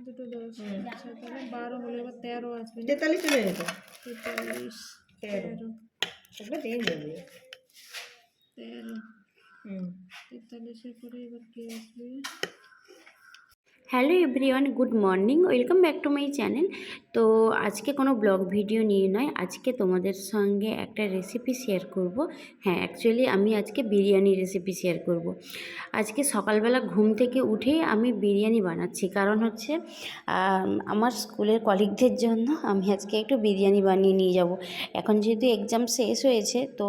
দুটো 10, আচ্ছা তাহলে 12 হলে এবার 13 আসবে না? 43 চলে যেত। 43, 13, সেগুলো দিয়ে যাবে। 13, 43 এর পরে এবার কি আসবে? Hello everyone, good morning, welcome back to my channel. তো আজকে কোনো ব্লগ ভিডিও নিয়ে নয়, আজকে তোমাদের সঙ্গে একটা রেসিপি শেয়ার করব। হ্যাঁ, অ্যাকচুয়ালি আমি আজকে বিরিয়ানি রেসিপি শেয়ার করব। আজকে সকালবেলা ঘুম থেকে উঠেই আমি বিরিয়ানি বানাচ্ছি, কারণ হচ্ছে আমার স্কুলের কলিগদের জন্য আমি আজকে একটু বিরিয়ানি বানিয়ে নিয়ে যাব। এখন যেহেতু এক্সাম শেষ হয়েছে, তো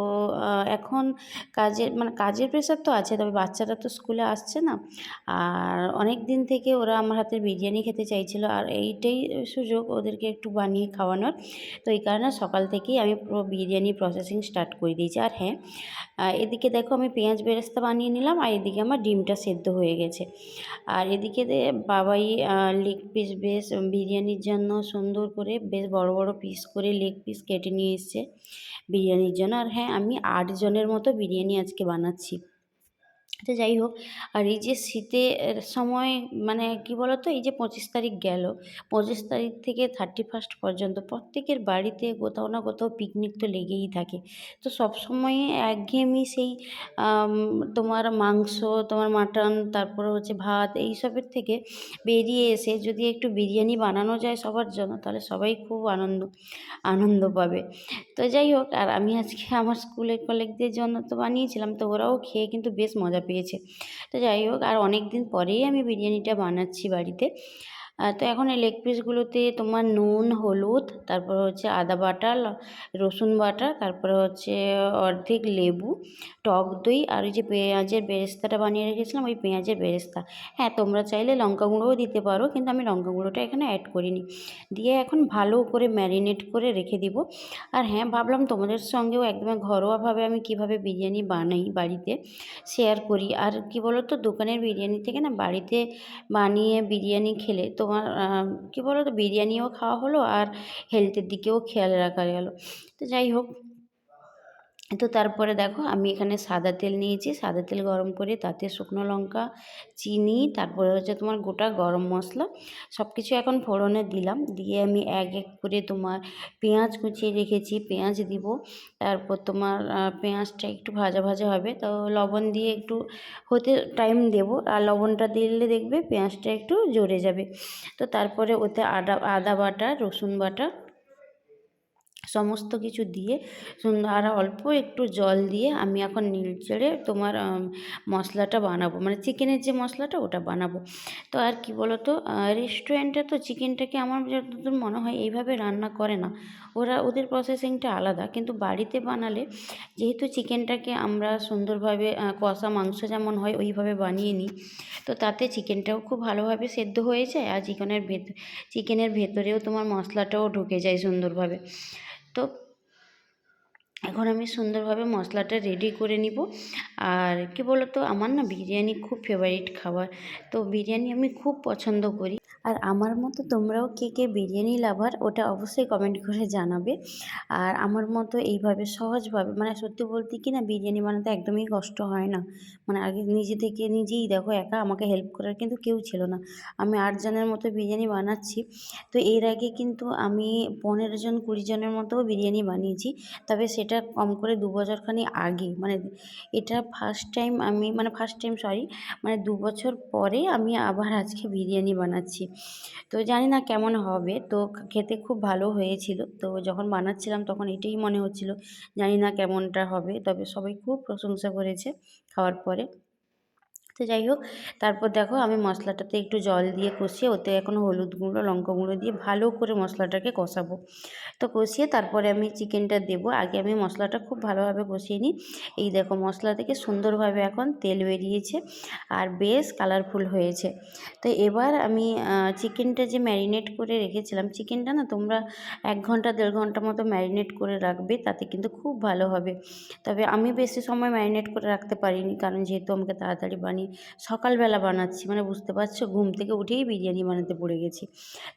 এখন কাজের প্রেশার তো আছে, তবে বাচ্চারা তো স্কুলে আসছে না, আর অনেক দিন থেকে ওরা আমার হাতের বিরিয়ানি খেতে চাইছিল, আর এইটাই সুযোগ ওদেরকে একটু বানিয়ে খাওয়ানোর। তো এই কারণে সকাল থেকেই আমি পুরো বিরিয়ানি প্রসেসিং স্টার্ট করে দিয়েছি। আর হ্যাঁ, এদিকে দেখো আমি পেঁয়াজ বেরেস্তা বানিয়ে নিলাম, আর এদিকে আমার ডিমটা সেদ্ধ হয়ে গেছে। আর এদিকে বাবাই লেগ পিস বেশ বিরিয়ানির জন্য সুন্দর করে বেশ বড় বড় পিস করে লেগ পিস কেটে নিয়ে এসছে বিরিয়ানির জন্য। আর হ্যাঁ, আমি 8 জনের মতো বিরিয়ানি আজকে বানাচ্ছি। তো যাই হোক, আর এই যে শীতের সময় মানে কি বলতো, এই যে 25 তারিখ গেল, 25 তারিখ থেকে 31 পর্যন্ত প্রত্যেকের বাড়িতে কোথাও না কোথাও পিকনিক তো লেগেই থাকে। তো সবসময় একঘেয়েমি সেই তোমার মাংস, তোমার মাটন, তারপরে হচ্ছে ভাত, এইসবের থেকে বেরিয়ে এসে যদি একটু বিরিয়ানি বানানো যায় সবার জন্য, তাহলে সবাই খুব আনন্দ পাবে। তো যাই হোক, আর আমি আজকে আমার স্কুলের কলিগদের জন্য তো বানিয়েছিলাম, তো ওরাও খেয়ে কিন্তু বেশ মজা পেয়েছে। তো যাই হোক, আর অনেক দিন পরেই আমি বিরিয়ানিটা বানাচ্ছি বাড়িতে। তো এখন এই লেগ পিসগুলোতে তোমার নুন, হলুদ, তারপর হচ্ছে আদা বাটা, রসুন বাটা, তারপরে হচ্ছে অর্ধেক লেবু, টক দই, আর ওই যে পেঁয়াজের বেরেস্তাটা বানিয়ে রেখেছিলাম, ওই পেঁয়াজের বেরেস্তা। হ্যাঁ, তোমরা চাইলে লঙ্কা গুঁড়োও দিতে পারো, কিন্তু আমি লঙ্কা গুঁড়োটা এখানে অ্যাড করিনি। দিয়ে এখন ভালো করে ম্যারিনেট করে রেখে দিব। আর হ্যাঁ, ভাবলাম তোমাদের সঙ্গেও একদম ঘরোয়াভাবে আমি কিভাবে বিরিয়ানি বানাই বাড়িতে শেয়ার করি। আর কি বলো তো, দোকানের বিরিয়ানি থেকে না বাড়িতে বানিয়ে বিরিয়ানি খেলে তোমার কি বলো তো, বিরিয়ানিও খাওয়া হলো আর হেলথের দিকেও খেয়াল রাখা গেল। তো যাই হোক, তো তারপরে দেখো আমি এখানে সাদা তেল নিয়েছি, সাদা তেল গরম করে তাতে শুকনো লঙ্কা, চিনি, তারপরে হচ্ছে তোমার গোটা গরম মশলা সব কিছু এখন ফোড়নে দিলাম। দিয়ে আমি এক এক করে তোমার পেঁয়াজ কুচিয়ে রেখেছি, পেঁয়াজ দিব। তারপর তোমার পেঁয়াজটা একটু ভাজা ভাজা হবে, তো লবণ দিয়ে একটু হতে টাইম দেব, আর লবণটা দিলে দেখবে পেঁয়াজটা একটু জ্বরে যাবে। তো তারপরে ওতে আদা বাটা, রসুন বাটা সমস্ত কিছু দিয়ে সুন্দর, আর অল্প একটু জল দিয়ে আমি এখন নেড়ে তোমার মশলাটা বানাবো, মানে চিকেনের যে মশলাটা ওটা বানাবো। তো আর কি বলো তো, রেস্টুরেন্টে তো চিকেনটাকে আমার যতদূর মনে হয় এইভাবে রান্না করে না, ওদের প্রসেসিংটা আলাদা। কিন্তু বাড়িতে বানালে যেহেতু চিকেনটাকে আমরা সুন্দরভাবে কষা মাংস যেমন হয় ওইভাবে বানিয়ে নিই, তো তাতে চিকেনটাও খুব ভালোভাবে সেদ্ধ হয়ে যায়, আর চিকেনের ভেতরেও তোমার মশলাটাও ঢুকে যায় সুন্দরভাবে। তো এখন আমি সুন্দরভাবে মশলাটা রেডি করে নিব। আর কি বলতো, আমার না বিরিয়ানি খুব ফেভারিট খাবার, তো বিরিয়ানি আমি খুব পছন্দ করি। আর আমার মতো তোমরাও কে কে বিরিয়ানি লাভার, ওটা অবশ্যই কমেন্ট করে জানাবে। আর আমার মতো এইভাবে সহজভাবে, মানে সত্যি বলতে কি না, বিরিয়ানি বানাতে একদমই কষ্ট হয় না। মানে আগে নিজে থেকে নিজেই দেখো, একা আমাকে হেল্প করার কিন্তু কেউ ছিল না, আমি 8 জনের মতো বিরিয়ানি বানাচ্ছি। তো এর আগে কিন্তু আমি 15 জন 20 জনের মতো বিরিয়ানি বানিয়েছি, তবে সেটা কম করে 2 বছরখানি আগে। মানে এটা ফার্স্ট টাইম সরি, মানে 2 বছর পরে আমি আবার আজকে বিরিয়ানি বানাচ্ছি। তো জানি না কেমন হবে, তো খেতে খুব ভালো হয়েছিল। তো যখন বানাচ্ছিলাম তখন এটাই মনে হচ্ছিল, জানি না কেমনটা হবে, তবে সবাই খুব প্রশংসা করেছে খাওয়ার পরে। তো যাই হোক, তারপর দেখো আমি মশলাটাতে একটু জল দিয়ে কষিয়ে ওতে এখন হলুদ গুঁড়ো, লঙ্কা গুঁড়ো দিয়ে ভালো করে মশলাটাকে কষাবো। তো কষিয়ে তারপরে আমি চিকেনটা দেবো। আগে আমি মশলাটা খুব ভালোভাবে কষিয়ে নিই। এই দেখো, মশলা থেকে সুন্দরভাবে এখন তেল বেরিয়েছে আর বেশ কালারফুল হয়েছে। তো এবার আমি চিকেনটা যে ম্যারিনেট করে রেখেছিলাম, চিকেনটা না তোমরা 1 ঘন্টা 1.5 ঘন্টা মতো ম্যারিনেট করে রাখবে, তাতে কিন্তু খুব ভালো হবে। তবে আমি বেশি সময় ম্যারিনেট করে রাখতে পারিনি, কারণ যেহেতু আমাকে তাড়াতাড়ি সকালবেলা বানাচ্ছি, মানে বুঝতে পারছো, ঘুম থেকে উঠেই বিরিয়ানি বানাতে পড়ে গেছি।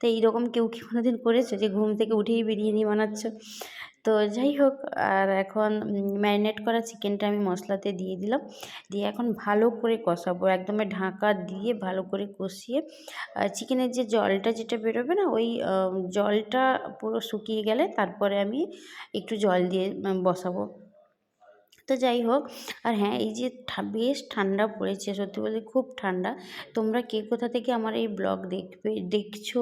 তো এইরকম কেউ কি কোনোদিন করেছো যে ঘুম থেকে উঠেই বিরিয়ানি বানাচ্ছ? তো যাই হোক, আর এখন ম্যারিনেট করা চিকেনটা আমি মশলাতে দিয়ে দিলাম, দিয়ে এখন ভালো করে কষাবো, একদমই ঢাকা দিয়ে ভালো করে কষিয়ে চিকেনের যে জলটা যেটা বেরোবে না, ওই জলটা পুরো শুকিয়ে গেলে তারপরে আমি একটু জল দিয়ে বসাবো। তো যাই হোক, আর হ্যাঁ, এই যে বেশ ঠান্ডা পড়েছে, সত্যি বলতে খুব ঠান্ডা। তোমরা কে কোথা থেকে আমার এই ব্লগ দেখছো,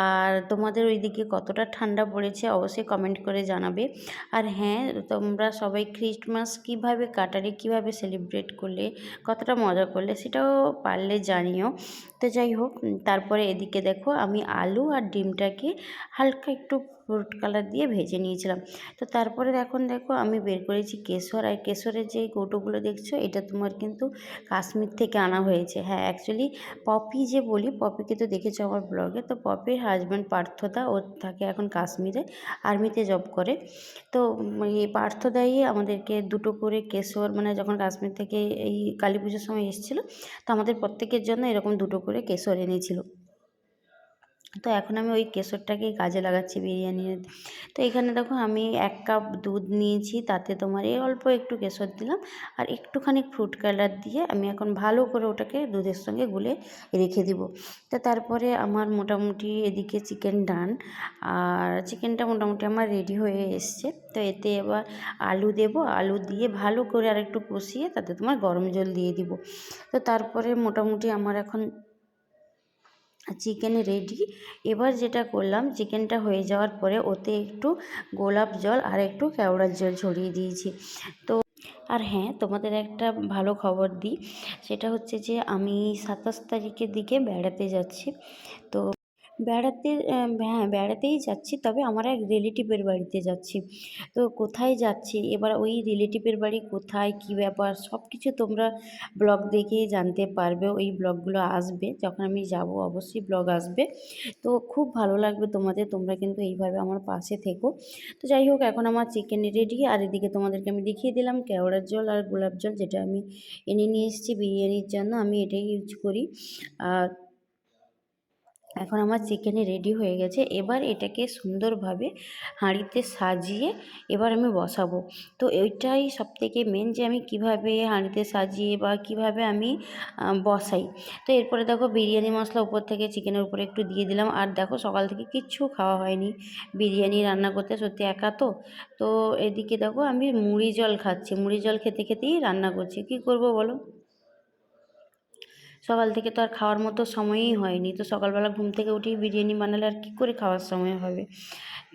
আর তোমাদের ওইদিকে কতটা ঠান্ডা পড়েছে অবশ্যই কমেন্ট করে জানাবে। আর হ্যাঁ, তোমরা সবাই ক্রিসমাস কীভাবে কাটালে, কীভাবে সেলিব্রেট করলে, কতটা মজা করলে সেটাও পারলে জানিও। তো যাই হোক, তারপরে এদিকে দেখো আমি আলু আর ডিমটাকে হালকা একটু ফ্রুট কালার দিয়ে ভেজে নিয়েছিলাম। তো তারপরে এখন দেখো আমি বের করেছি কেশর, আর কেশরের যে কৌটোগুলো দেখছো এটা তোমার কিন্তু কাশ্মীর থেকে আনা হয়েছে। হ্যাঁ, অ্যাকচুয়ালি পপি যে বলি, পপিকে তো দেখেছো আমার ব্লগে, তো পপির হাজব্যান্ড পার্থদা, ও থাকে এখন কাশ্মীরে, আর্মিতে জব করে। তো এই পার্থদাই আমাদেরকে দুটো করে কেশর, মানে যখন কাশ্মীর থেকে এই কালী পুজোর সময় এসেছিলো, তো আমাদের প্রত্যেকের জন্য এরকম দুটো করে কেশর এনেছিল। তো এখন আমি ওই কেশরটাকেই কাজে লাগাচ্ছি বিরিয়ানির। তো এখানে দেখো আমি 1 কাপ দুধ নিয়েছি, তাতে তোমার এই অল্প একটু কেশর দিলাম আর একটুখানি ফ্রুট কালার দিয়ে আমি এখন ভালো করে ওটাকে দুধের সঙ্গে গুলে রেখে দিব। তো তারপরে আমার মোটামুটি এদিকে চিকেন ডান, আর চিকেনটা মোটামুটি আমার রেডি হয়ে এসছে। তো এতে এবার আলু দেব, আলু দিয়ে ভালো করে আরেকটু কষিয়ে তাতে তোমার গরম জল দিয়ে দিব। তো তারপরে মোটামুটি আমার এখন চিকেন রেডি। এবার যেটা করলাম, চিকেনটা হয়ে যাওয়ার পরে ওতে একটু গোলাপ জল আর একটু কেওড়ার জল ছড়িয়ে দিয়েছি। তো আর হ্যাঁ, তোমাদের একটা ভালো খবর দিই, সেটা হচ্ছে যে আমি 27 তারিখের দিকে বেড়াতে যাচ্ছি। তো বেড়াতে হ্যাঁ, বেড়াতেই যাচ্ছি, তবে আমার এক রিলেটিভের বাড়িতে যাচ্ছি। তো কোথায় যাচ্ছি, এবার ওই রিলেটিভের বাড়ি কোথায়, কী ব্যাপার, সব কিছু তোমরা ব্লগ দেখেই জানতে পারবে। ওই ব্লগগুলো আসবে যখন আমি যাব, অবশ্যই ব্লগ আসবে। তো খুব ভালো লাগবে তোমাদের, তোমরা কিন্তু এইভাবে আমার পাশে থেকো। তো যাই হোক, এখন আমার চিকেন রেডি, আর এদিকে তোমাদেরকে আমি দেখিয়ে দিলাম কেওড়ার জল আর গোলাপ জল, যেটা আমি এনে নিয়ে এসেছি বিরিয়ানির জন্য, আমি এটাই ইউজ করি। আর এখন আমার চিকেনে রেডি হয়ে গেছে, এবার এটাকে সুন্দরভাবে হাঁড়িতে সাজিয়ে এবার আমি বসাবো। তো এইটাই সবথেকে মেন, যে আমি কিভাবে হাঁড়িতে সাজিয়ে বা কিভাবে আমি বসাই। তো এরপরে দেখো বিরিয়ানি মশলা উপর থেকে চিকেনের উপরে একটু দিয়ে দিলাম, আর দেখো সকাল থেকে কিচ্ছু খাওয়া হয়নি, বিরিয়ানি রান্না করতে সত্যি একা তো। তো এদিকে দেখো আমি মুড়ি জল খাচ্ছি, মুড়ি জল খেতে খেতেই রান্না করছি, কী করব বলো। সকাল থেকে তো আর খাওয়ার মতো সময়ই হয়নি, তো সকালবেলা ঘুম থেকে উঠেই বিরিয়ানি বানালে আর কী করে খাওয়ার সময় হবে।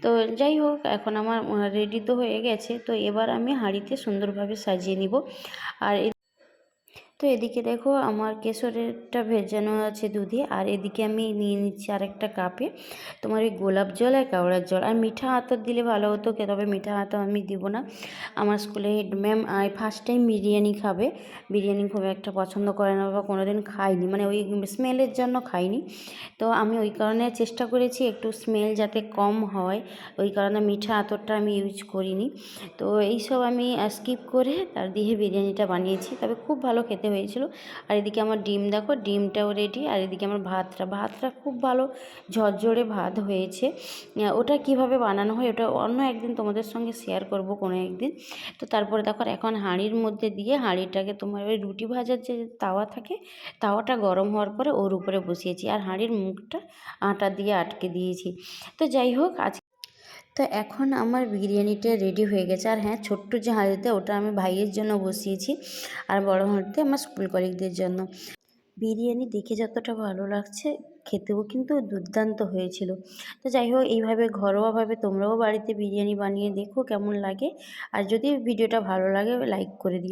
তো যাই হোক, এখন আমার রেডি তো হয়ে গেছে, তো এবার আমি হাঁড়িতে সুন্দরভাবে সাজিয়ে নিব। আর তো এদিকে দেখো আমার কেশরেরটা ভেজানো আছে দুধে, আর এদিকে আমি নিয়ে নিচ্ছি আরেকটা কাপে তোমার ওই গোলাপ জল আর কেওড়ার জল, আর মিঠা আতর দিলে ভালো হতো, তবে মিঠা আতর আমি দিব না। আমার স্কুলে head ma'am first time biryani খাবে, বিরিয়ানি খুব একটা পছন্দ করে না বা কোনোদিন খাইনি, মানে ওই স্মেলের জন্য খাইনি। তো আমি ওই কারণে চেষ্টা করেছি একটু স্মেল যাতে কম হয়, ওই কারণে মিঠা আতরটা আমি ইউজ করিনি। তো এইসব আমি স্কিপ করে তার দিয়ে বিরিয়ানিটা বানিয়েছি, তবে খুব ভালো খেতে হয়েছিল। আর এদিকে আমার ডিম দেখো, ডিমটাও রেডি, আর এদিকে আমার ভাতটা খুব ভালো ঝরঝরে ভাত হয়েছে। ওটা কিভাবে বানানো হয় ওটা অন্য একদিন তোমাদের সঙ্গে শেয়ার করব কোনো একদিন। তো তারপরে দেখো এখন হাঁড়ির মধ্যে দিয়ে হাঁড়িটাকে তোমার ওই রুটি ভাজার যে তাওয়া থাকে, তাওয়াটা গরম হওয়ার পরে ওর উপরে বসিয়েছি, আর হাঁড়ির মুখটা আটা দিয়ে আটকে দিয়েছি। তো যাই হোক, তো এখন আমার বিরিয়ানিটা রেডি হয়ে গেছে। আর হ্যাঁ, ছোট্ট যে হাঁড়িতে, ওটা আমি ভাইয়ের জন্য বসিয়েছি, আর বড় হাঁড়িতে আমার স্কুল কলিগদের জন্য। বিরিয়ানি দেখে যতটা ভালো লাগছে, খেতেও কিন্তু দুর্দান্ত হয়েছিল। তো যাই হোক, এইভাবে ঘরোয়াভাবে তোমরাও বাড়িতে বিরিয়ানি বানিয়ে দেখো কেমন লাগে, আর যদি ভিডিওটা ভালো লাগে লাইক করে দিও।